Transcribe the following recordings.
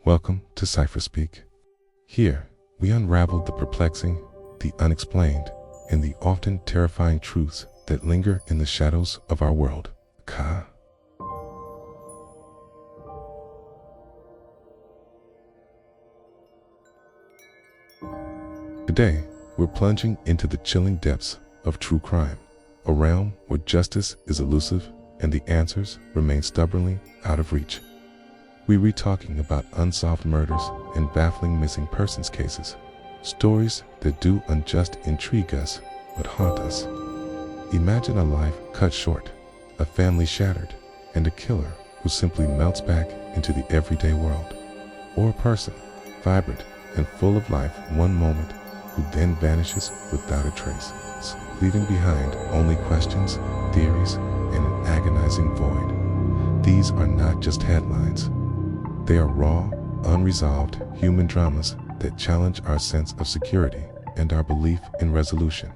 Welcome to CipherSpeak. Here, we unravel the perplexing, the unexplained, and the often terrifying truths that linger in the shadows of our world. Today, we're plunging into the chilling depths of true crime, a realm where justice is elusive and the answers remain stubbornly out of reach. We read talking about unsolved murders and baffling missing persons cases, stories that do unjust intrigue us but haunt us. Imagine a life cut short, a family shattered, and a killer who simply melts back into the everyday world. Or a person, vibrant and full of life one moment, who then vanishes without a trace, leaving behind only questions, theories, and an agonizing void. These are not just headlines. They are raw, unresolved human dramas that challenge our sense of security and our belief in resolution.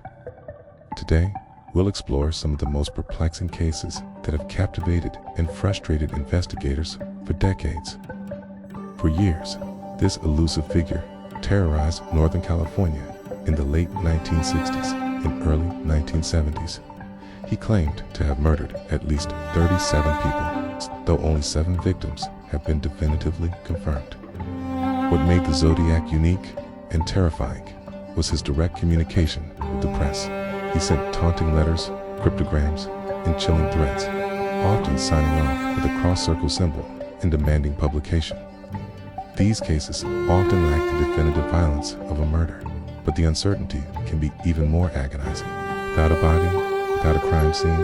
Today, we'll explore some of the most perplexing cases that have captivated and frustrated investigators for decades. For years, this elusive figure terrorized Northern California in the late 1960s and early 1970s. He claimed to have murdered at least 37 people, though only 7 victims have been definitively confirmed. What made the Zodiac unique and terrifying was his direct communication with the press. He sent taunting letters, cryptograms, and chilling threats, often signing off with a cross-circle symbol and demanding publication. These cases often lack the definitive violence of a murder, but the uncertainty can be even more agonizing. Without a body, without a crime scene,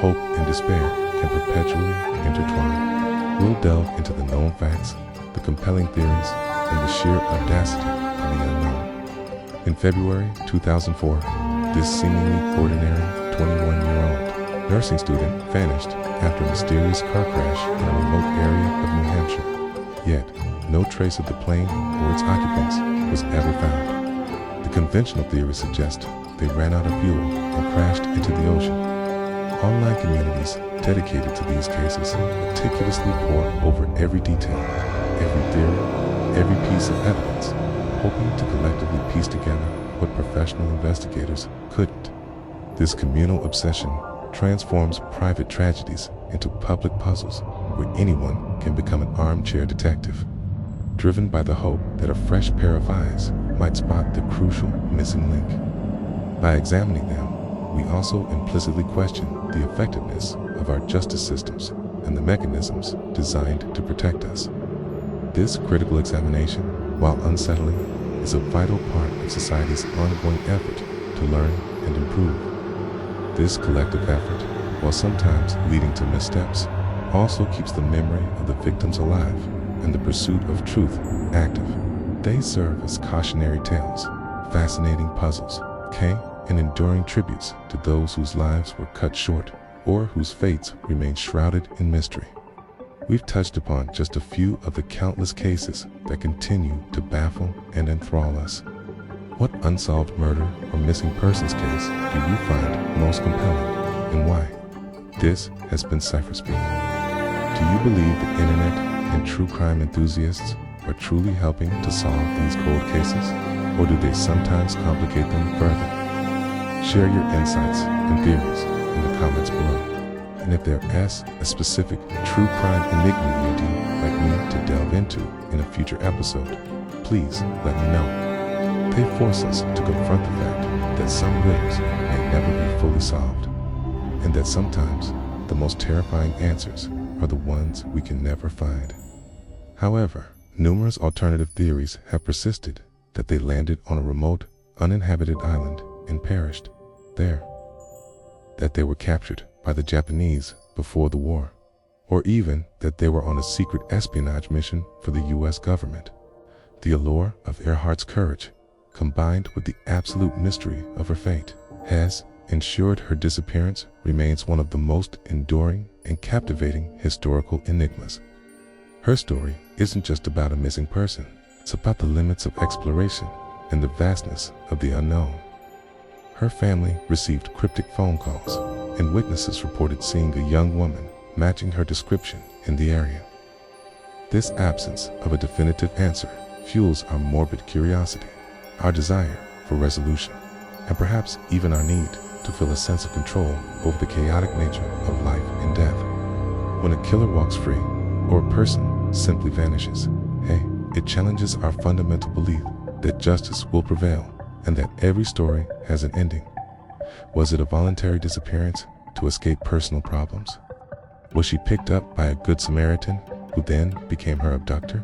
hope and despair can perpetually intertwine. We'll delve into the known facts, the compelling theories, and the sheer audacity of the unknown. In February 2004, this seemingly ordinary 21-year-old nursing student vanished after a mysterious car crash in a remote area of New Hampshire. Yet, no trace of the plane or its occupants was ever found. The conventional theory suggests they ran out of fuel and crashed into the ocean. Online communities dedicated to these cases meticulously pour over every detail, every theory, every piece of evidence, hoping to collectively piece together what professional investigators couldn't. This communal obsession transforms private tragedies into public puzzles where anyone can become an armchair detective, driven by the hope that a fresh pair of eyes might spot the crucial missing link. By examining them, we also implicitly question the effectiveness of our justice systems and the mechanisms designed to protect us. This critical examination, while unsettling, is a vital part of society's ongoing effort to learn and improve. This collective effort, while sometimes leading to missteps, also keeps the memory of the victims alive and the pursuit of truth active. They serve as cautionary tales, fascinating puzzles, and enduring tributes to those whose lives were cut short or whose fates remain shrouded in mystery. We've touched upon just a few of the countless cases that continue to baffle and enthrall us. What unsolved murder or missing persons case do you find most compelling, and why? This has been CipherSpeak. Do you believe the internet and true crime enthusiasts are truly helping to solve these cold cases, or do they sometimes complicate them further? Share your insights and theories in the comments below. And if there is a specific true crime enigma you'd like me to delve into in a future episode, please let me know. They force us to confront the fact that some riddles may never be fully solved, and that sometimes the most terrifying answers are the ones we can never find. However, numerous alternative theories have persisted that they landed on a remote, uninhabited island and perished there, that they were captured by the Japanese before the war, or even that they were on a secret espionage mission for the US government. The allure of Earhart's courage, combined with the absolute mystery of her fate, has ensured her disappearance remains one of the most enduring and captivating historical enigmas. Her story isn't just about a missing person, it's about the limits of exploration and the vastness of the unknown. Her family received cryptic phone calls, and witnesses reported seeing a young woman matching her description in the area. This absence of a definitive answer fuels our morbid curiosity, our desire for resolution, and perhaps even our need to feel a sense of control over the chaotic nature of life and death. When a killer walks free, or a person simply vanishes, it challenges our fundamental belief that justice will prevail and that every story has an ending. Was it a voluntary disappearance to escape personal problems? Was she picked up by a good Samaritan who then became her abductor?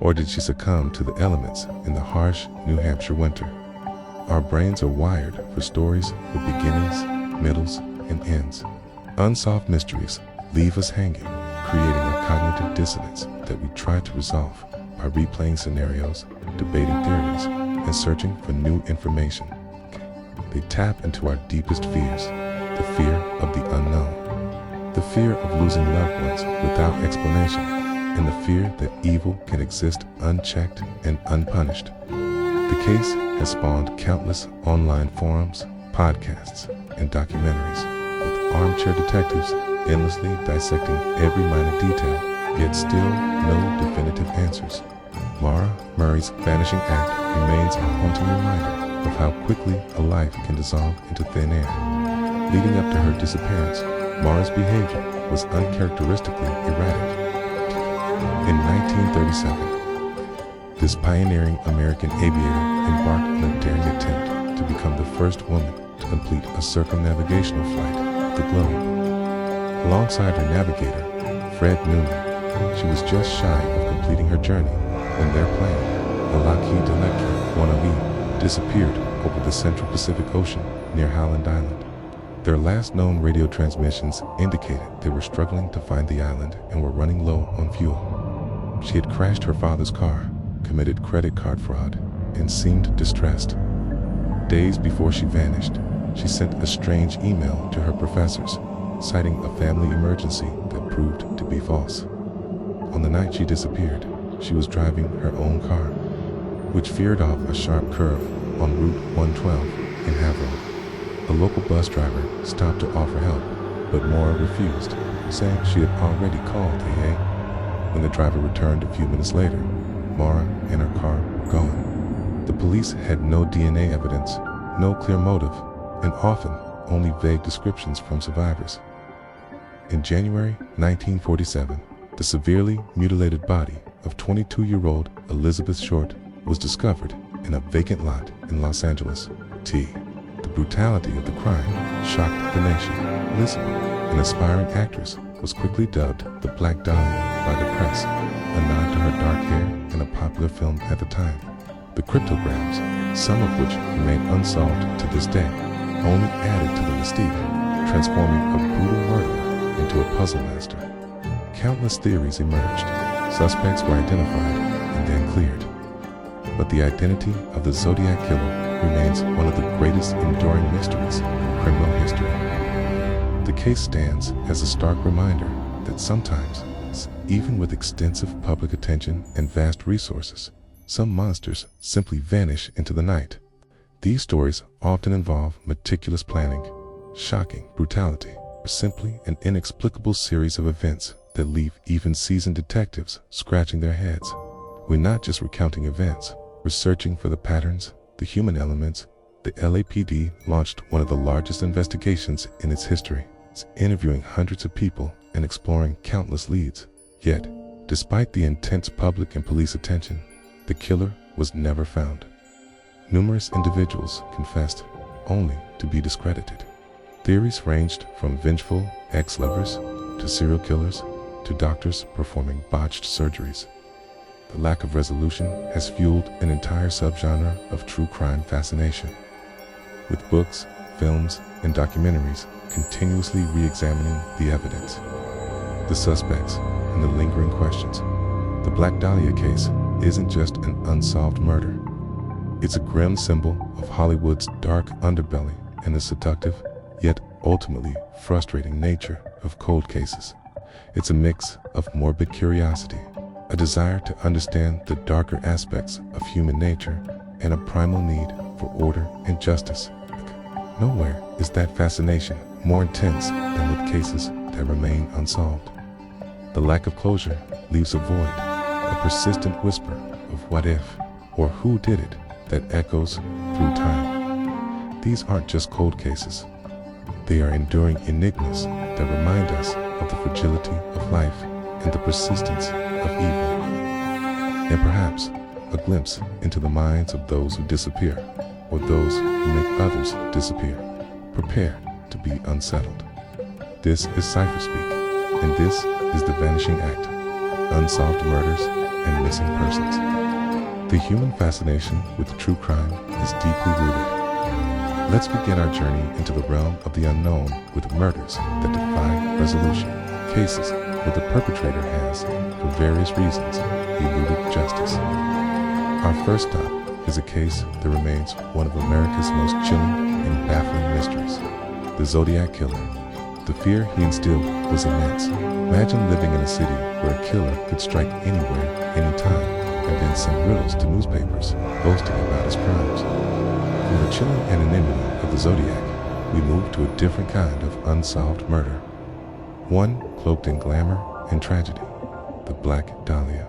Or did she succumb to the elements in the harsh New Hampshire winter? Our brains are wired for stories with beginnings, middles, and ends. Unsolved mysteries leave us hanging, creating a cognitive dissonance that we try to resolve by replaying scenarios, debating theories, and searching for new information. They tap into our deepest fears, the fear of the unknown, the fear of losing loved ones without explanation, and the fear that evil can exist unchecked and unpunished. The case has spawned countless online forums, podcasts, and documentaries, with armchair detectives endlessly dissecting every minor detail, yet still no definitive answers. Maura Murray's Vanishing Act remains a haunting reminder of how quickly a life can dissolve into thin air. Leading up to her disappearance, Maura's behavior was uncharacteristically erratic. In 1937, this pioneering American aviator embarked on a daring attempt to become the first woman to complete a circumnavigational flight of the globe. Alongside her navigator, Fred Newman, she was just shy of completing her journey when their plane, the Lockheed Electra 108, disappeared over the central Pacific Ocean near Howland Island. Their last known radio transmissions indicated they were struggling to find the island and were running low on fuel. She had crashed her father's car, committed credit card fraud, and seemed distressed. Days before she vanished, she sent a strange email to her professors, citing a family emergency that proved to be false. On the night she disappeared, she was driving her own car, which veered off a sharp curve on Route 112 in Haverhill. A local bus driver stopped to offer help, but Maura refused, saying she had already called AA. When the driver returned a few minutes later, Maura and her car were gone. The police had no DNA evidence, no clear motive, and often only vague descriptions from survivors. In January 1947, the severely mutilated body of 22-year-old Elizabeth Short was discovered in a vacant lot in Los Angeles. The brutality of the crime shocked the nation. Elizabeth, an aspiring actress, was quickly dubbed the Black Dahlia by the press, a nod to her dark hair in a popular film at the time. The cryptograms, some of which remain unsolved to this day, only added to the mystique, transforming a brutal murderer into a puzzle master. Countless theories emerged. Suspects were identified and then cleared. But the identity of the Zodiac Killer remains one of the greatest enduring mysteries in criminal history. The case stands as a stark reminder that sometimes, even with extensive public attention and vast resources, some monsters simply vanish into the night. These stories often involve meticulous planning, shocking brutality, or simply an inexplicable series of events that leave even seasoned detectives scratching their heads. We're not just recounting events, we're searching for the patterns, the human elements. The LAPD launched one of the largest investigations in its history. It's interviewing hundreds of people and exploring countless leads. Yet, despite the intense public and police attention, the killer was never found. Numerous individuals confessed, only to be discredited. Theories ranged from vengeful ex-lovers to serial killers to doctors performing botched surgeries. The lack of resolution has fueled an entire subgenre of true crime fascination, with books, films, and documentaries continuously re-examining the evidence, the suspects, and the lingering questions. The Black Dahlia case isn't just an unsolved murder. It's a grim symbol of Hollywood's dark underbelly and the seductive, yet ultimately frustrating nature of cold cases. It's a mix of morbid curiosity, a desire to understand the darker aspects of human nature, and a primal need for order and justice. Nowhere is that fascination more intense than with cases that remain unsolved. The lack of closure leaves a void, a persistent whisper of what if or who did it that echoes through time. These aren't just cold cases. They are enduring enigmas that remind us of the fragility of life and the persistence of evil. And perhaps a glimpse into the minds of those who disappear, or those who make others disappear. Prepare to be unsettled. This is CipherSpeak, and this is the Vanishing Act, unsolved murders and missing persons. The human fascination with true crime is deeply rooted. Let's begin our journey into the realm of the unknown with murders that defy resolution, cases where the perpetrator has, for various reasons, eluded justice. Our first stop is a case that remains one of America's most chilling and baffling mysteries, the Zodiac Killer. The fear he instilled was immense. Imagine living in a city where a killer could strike anywhere, anytime, and then send riddles to newspapers, boasting about his crimes. From the chilling anonymity of the Zodiac, we move to a different kind of unsolved murder. One cloaked in glamour and tragedy, the Black Dahlia.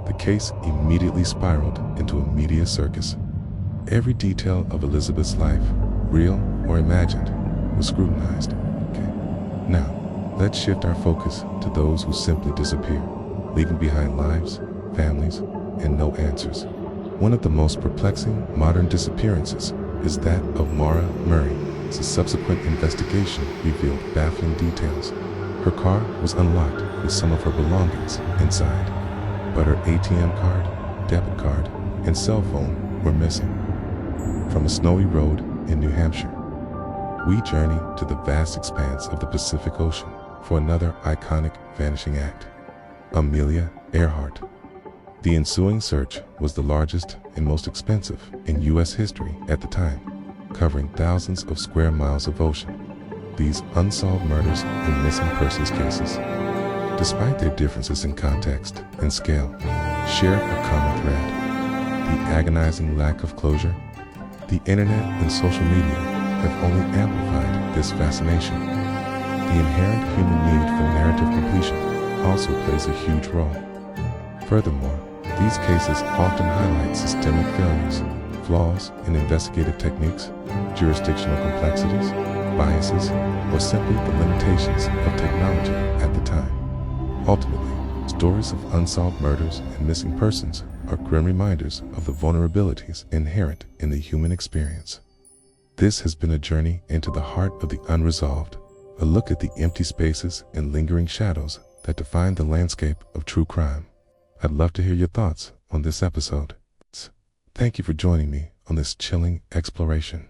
The case immediately spiraled into a media circus. Every detail of Elizabeth's life, real or imagined, was scrutinized. Now, let's shift our focus to those who simply disappear, leaving behind lives, families, and no answers. One of the most perplexing modern disappearances is that of Maura Murray. As a subsequent investigation revealed baffling details. Her car was unlocked with some of her belongings inside, but her ATM card, debit card, and cell phone were missing. From a snowy road in New Hampshire, we journey to the vast expanse of the Pacific Ocean for another iconic vanishing act, Amelia Earhart. The ensuing search was the largest and most expensive in U.S. history at the time, covering thousands of square miles of ocean. These unsolved murders and missing persons cases, despite their differences in context and scale, share a common thread: the agonizing lack of closure. The internet and social media have only amplified this fascination. The inherent human need for narrative completion also plays a huge role. Furthermore, these cases often highlight systemic failures, flaws in investigative techniques, jurisdictional complexities, biases, or simply the limitations of technology at the time. Ultimately, stories of unsolved murders and missing persons are grim reminders of the vulnerabilities inherent in the human experience. This has been a journey into the heart of the unresolved, a look at the empty spaces and lingering shadows that define the landscape of true crime. I'd love to hear your thoughts on this episode. Thank you for joining me on this chilling exploration.